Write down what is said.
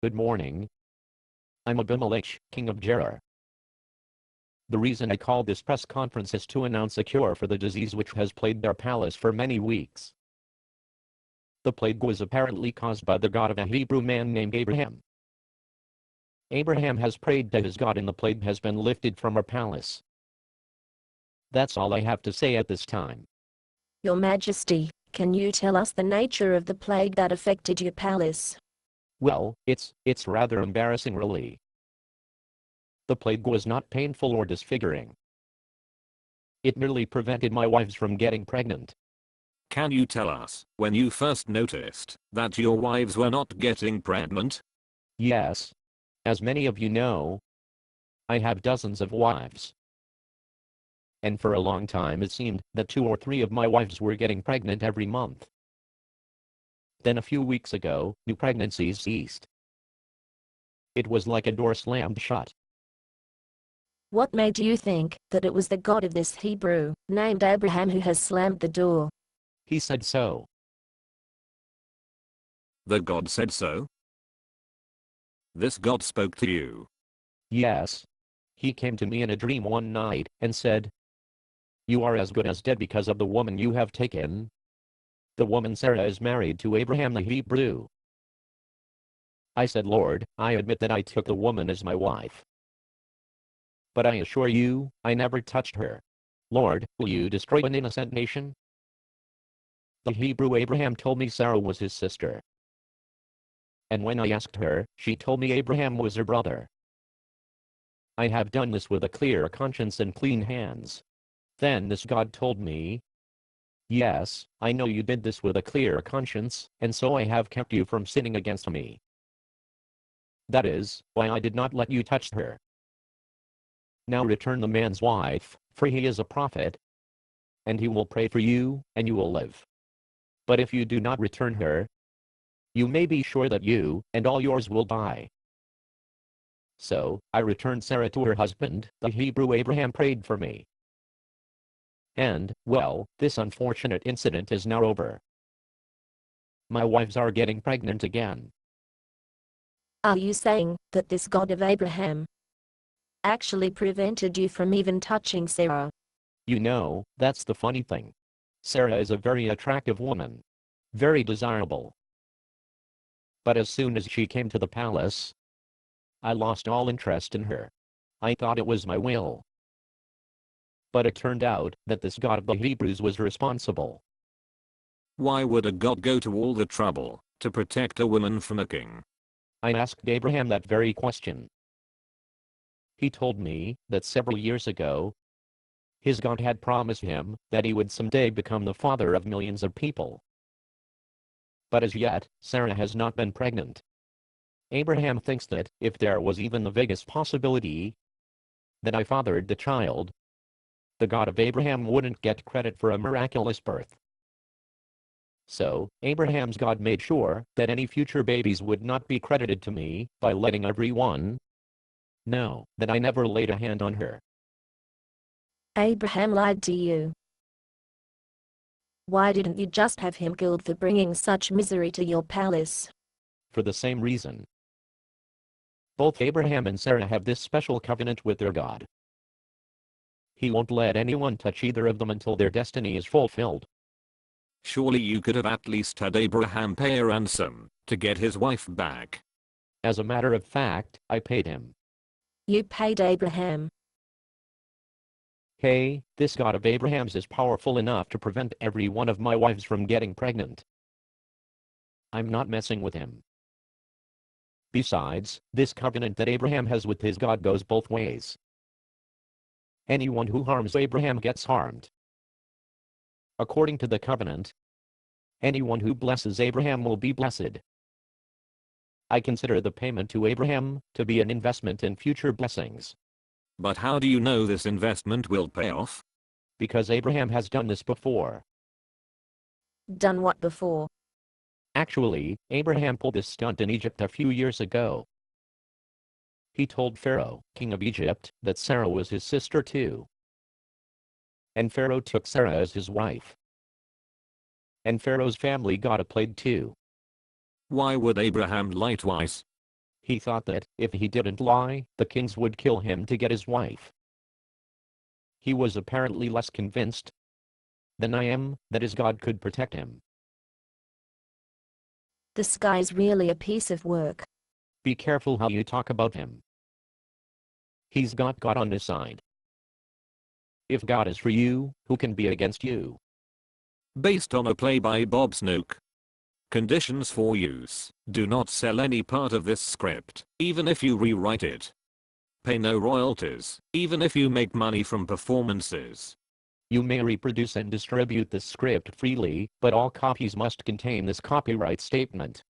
Good morning. I'm Abimelech, king of Gerar. The reason I called this press conference is to announce a cure for the disease which has plagued our palace for many weeks. The plague was apparently caused by the God of a Hebrew man named Abraham. Abraham has prayed to his God and the plague has been lifted from our palace. That's all I have to say at this time. Your Majesty, can you tell us the nature of the plague that affected your palace? Well, it's rather embarrassing really. The plague was not painful or disfiguring. It merely prevented my wives from getting pregnant. Can you tell us when you first noticed that your wives were not getting pregnant? Yes. As many of you know, I have dozens of wives. And for a long time it seemed that 2 or 3 of my wives were getting pregnant every month. Then a few weeks ago, new pregnancies ceased. It was like a door slammed shut. What made you think that it was the God of this Hebrew, named Abraham, who has slammed the door? He said so. The God said so? This God spoke to you? Yes. He came to me in a dream one night and said, "You are as good as dead because of the woman you have taken. The woman Sarah is married to Abraham the Hebrew." I said, "Lord, I admit that I took the woman as my wife. But I assure you, I never touched her. Lord, will you destroy an innocent nation?" The Hebrew Abraham told me Sarah was his sister. And when I asked her, she told me Abraham was her brother. I have done this with a clear conscience and clean hands. Then this God told me, "Yes, I know you did this with a clear conscience, and so I have kept you from sinning against me. That is why I did not let you touch her. Now return the man's wife, for he is a prophet, and he will pray for you, and you will live. But if you do not return her, you may be sure that you and all yours will die." So I returned Sarah to her husband. The Hebrew Abraham prayed for me. And, well, this unfortunate incident is now over. My wives are getting pregnant again. Are you saying that this God of Abraham actually prevented you from even touching Sarah? You know, that's the funny thing. Sarah is a very attractive woman. Very desirable. But as soon as she came to the palace, I lost all interest in her. I thought it was my will. But it turned out that this God of the Hebrews was responsible. Why would a God go to all the trouble to protect a woman from a king? I asked Abraham that very question. He told me that several years ago, his God had promised him that he would someday become the father of millions of people. But as yet, Sarah has not been pregnant. Abraham thinks that if there was even the vaguest possibility that I fathered the child, the God of Abraham wouldn't get credit for a miraculous birth. So, Abraham's God made sure that any future babies would not be credited to me by letting everyone know that I never laid a hand on her. Abraham lied to you. Why didn't you just have him killed for bringing such misery to your palace? For the same reason. Both Abraham and Sarah have this special covenant with their God. He won't let anyone touch either of them until their destiny is fulfilled. Surely you could have at least had Abraham pay a ransom to get his wife back. As a matter of fact, I paid him. You paid Abraham. Hey, this God of Abraham's is powerful enough to prevent every one of my wives from getting pregnant. I'm not messing with him. Besides, this covenant that Abraham has with his God goes both ways. Anyone who harms Abraham gets harmed. According to the covenant, anyone who blesses Abraham will be blessed. I consider the payment to Abraham to be an investment in future blessings. But how do you know this investment will pay off? Because Abraham has done this before. Done what before? Actually, Abraham pulled this stunt in Egypt a few years ago. He told Pharaoh, king of Egypt, that Sarah was his sister too. And Pharaoh took Sarah as his wife. And Pharaoh's family got a plague too. Why would Abraham lie twice? He thought that, if he didn't lie, the kings would kill him to get his wife. He was apparently less convinced than I am that his God could protect him. This guy's really a piece of work. Be careful how you talk about him. He's got God on his side. If God is for you, who can be against you? Based on a play by Bob Snook. Conditions for use. Do not sell any part of this script, even if you rewrite it. Pay no royalties, even if you make money from performances. You may reproduce and distribute this script freely, but all copies must contain this copyright statement.